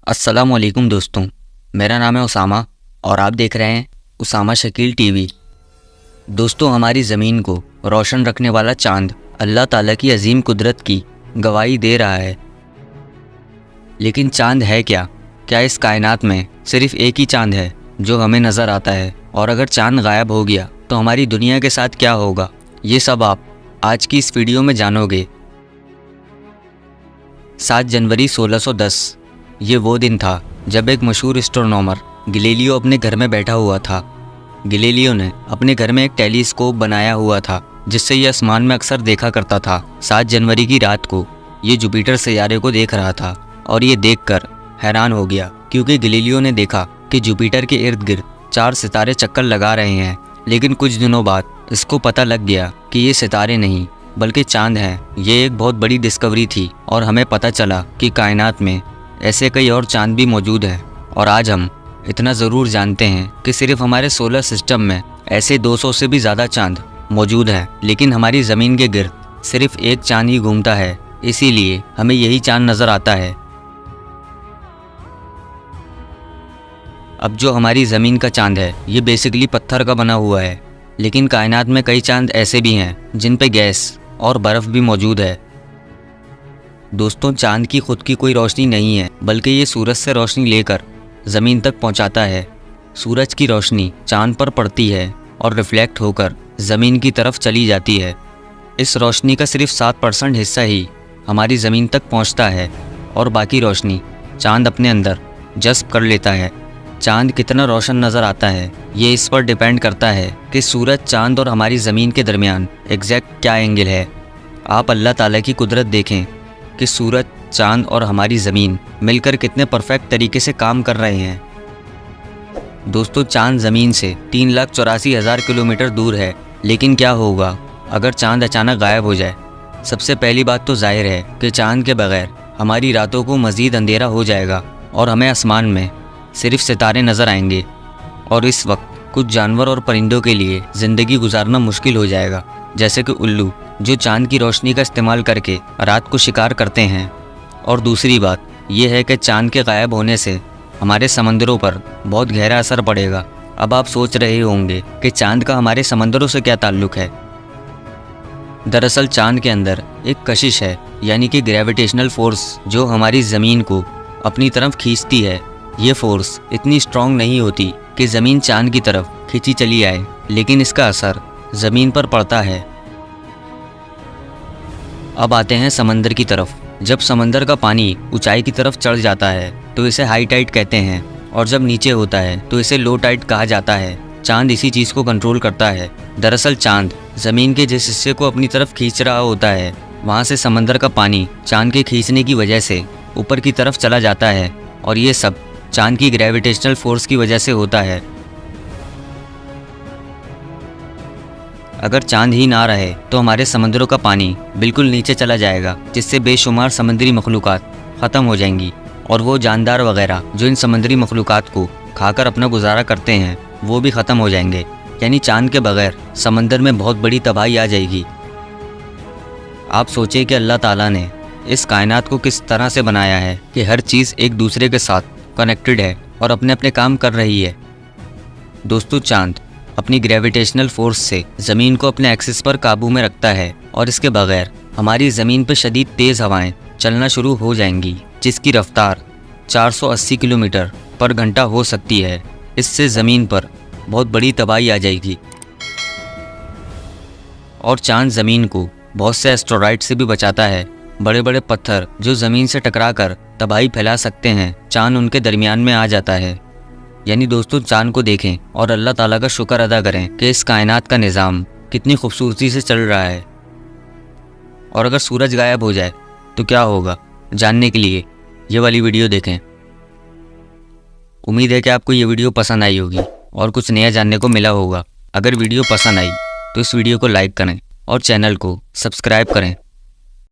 अस्सलामुअलैकुम दोस्तों, मेरा नाम है उसामा और आप देख रहे हैं उसामा शकील टीवी। दोस्तों, हमारी ज़मीन को रोशन रखने वाला चांद अल्लाह ताला की अजीम कुदरत की गवाही दे रहा है। लेकिन चांद है क्या? क्या इस कायनात में सिर्फ एक ही चांद है जो हमें नज़र आता है? और अगर चांद गायब हो गया तो हमारी दुनिया के साथ क्या होगा? ये सब आप आज की इस वीडियो में जानोगे। 7 जनवरी 1610 ये वो दिन था जब एक मशहूर एस्ट्रोनॉमर गैलीलियो अपने घर में बैठा हुआ था। गैलीलियो ने अपने घर में एक टेलीस्कोप बनाया हुआ था जिससे ये आसमान में अक्सर देखा करता था। 7 जनवरी की रात को ये जुपिटर सितारे को देख रहा था और ये देखकर हैरान हो गया, क्योंकि गैलीलियो ने देखा कि जुपिटर के इर्द गिर्द 4 सितारे चक्कर लगा रहे हैं। लेकिन कुछ दिनों बाद इसको पता लग गया कि ये सितारे नहीं बल्कि चांद हैं। ये एक बहुत बड़ी डिस्कवरी थी और हमें पता चला कि कायनात में ऐसे कई और चांद भी मौजूद हैं। और आज हम इतना ज़रूर जानते हैं कि सिर्फ हमारे सोलर सिस्टम में ऐसे 200 से भी ज़्यादा चांद मौजूद हैं, लेकिन हमारी ज़मीन के गिर्द सिर्फ एक चांद ही घूमता है, इसीलिए हमें यही चांद नज़र आता है। अब जो हमारी ज़मीन का चांद है ये बेसिकली पत्थर का बना हुआ है, लेकिन कायनात में कई चांद ऐसे भी हैं जिन पे गैस और बर्फ़ भी मौजूद है। दोस्तों, चांद की खुद की कोई रोशनी नहीं है, बल्कि ये सूरज से रोशनी लेकर ज़मीन तक पहुंचाता है। सूरज की रोशनी चांद पर पड़ती है और रिफ्लेक्ट होकर ज़मीन की तरफ चली जाती है। इस रोशनी का सिर्फ 7% हिस्सा ही हमारी ज़मीन तक पहुंचता है और बाकी रोशनी चांद अपने अंदर जज़्ब कर लेता है। चांद कितना रोशन नज़र आता है ये इस पर डिपेंड करता है कि सूरज, चांद और हमारी ज़मीन के दरमियान एग्जैक्ट क्या एंगल है। आप अल्लाह ताला की कुदरत देखें कि सूरज, चांद और हमारी ज़मीन मिलकर कितने परफेक्ट तरीके से काम कर रहे हैं। दोस्तों, चांद ज़मीन से 3,84,000 किलोमीटर दूर है, लेकिन क्या होगा अगर चांद अचानक गायब हो जाए? सबसे पहली बात तो जाहिर है कि चांद के बगैर हमारी रातों को मज़ीद अंधेरा हो जाएगा और हमें आसमान में सिर्फ सितारे नज़र आएंगे। और इस वक्त कुछ जानवर और परिंदों के लिए ज़िंदगी गुजारना मुश्किल हो जाएगा, जैसे कि उल्लू जो चांद की रोशनी का इस्तेमाल करके रात को शिकार करते हैं। और दूसरी बात यह है कि चांद के गायब होने से हमारे समंदरों पर बहुत गहरा असर पड़ेगा। अब आप सोच रहे होंगे कि चांद का हमारे समंदरों से क्या ताल्लुक़ है। दरअसल चांद के अंदर एक कशिश है, यानी कि ग्रेविटेशनल फोर्स, जो हमारी ज़मीन को अपनी तरफ खींचती है। ये फोर्स इतनी स्ट्रॉन्ग नहीं होती कि ज़मीन चांद की तरफ खींची चली आए, लेकिन इसका असर ज़मीन पर पड़ता है। अब आते हैं समंदर की तरफ। जब समंदर का पानी ऊंचाई की तरफ चढ़ जाता है तो इसे हाई टाइड कहते हैं, और जब नीचे होता है तो इसे लो टाइड कहा जाता है। चांद इसी चीज़ को कंट्रोल करता है। दरअसल चांद ज़मीन के जिस हिस्से को अपनी तरफ खींच रहा होता है, वहाँ से समंदर का पानी चांद के खींचने की वजह से ऊपर की तरफ चला जाता है, और ये सब चांद की ग्रेविटेशनल फोर्स की वजह से होता है। अगर चांद ही ना रहे तो हमारे समंदरों का पानी बिल्कुल नीचे चला जाएगा, जिससे बेशुमार समुद्री मखलूक़ात ख़त्म हो जाएंगी, और वो जानदार वगैरह जो इन समुद्री मखलूक़ात को खाकर अपना गुजारा करते हैं वो भी ख़त्म हो जाएंगे। यानी चांद के बगैर समंदर में बहुत बड़ी तबाही आ जाएगी। आप सोचें कि अल्लाह ताला ने इस कायनात को किस तरह से बनाया है कि हर चीज़ एक दूसरे के साथ कनेक्टेड है और अपने अपने काम कर रही है। दोस्तों, चांद अपनी ग्रेविटेशनल फोर्स से ज़मीन को अपने एक्सिस पर काबू में रखता है, और इसके बगैर हमारी ज़मीन पर शदीद तेज़ हवाएं चलना शुरू हो जाएंगी, जिसकी रफ्तार 480 किलोमीटर पर घंटा हो सकती है। इससे ज़मीन पर बहुत बड़ी तबाही आ जाएगी। और चांद ज़मीन को बहुत से एस्टेरॉयड से भी बचाता है। बड़े बड़े पत्थर जो ज़मीन से टकराकर तबाही फैला सकते हैं, चांद उनके दरमियान में आ जाता है। यानी दोस्तों, चांद को देखें और अल्लाह ताला का शुक्र अदा करें कि इस कायनात का निज़ाम कितनी खूबसूरती से चल रहा है। और अगर सूरज गायब हो जाए तो क्या होगा, जानने के लिए ये वाली वीडियो देखें। उम्मीद है कि आपको ये वीडियो पसंद आई होगी और कुछ नया जानने को मिला होगा। अगर वीडियो पसंद आई तो इस वीडियो को लाइक करें और चैनल को सब्सक्राइब करें।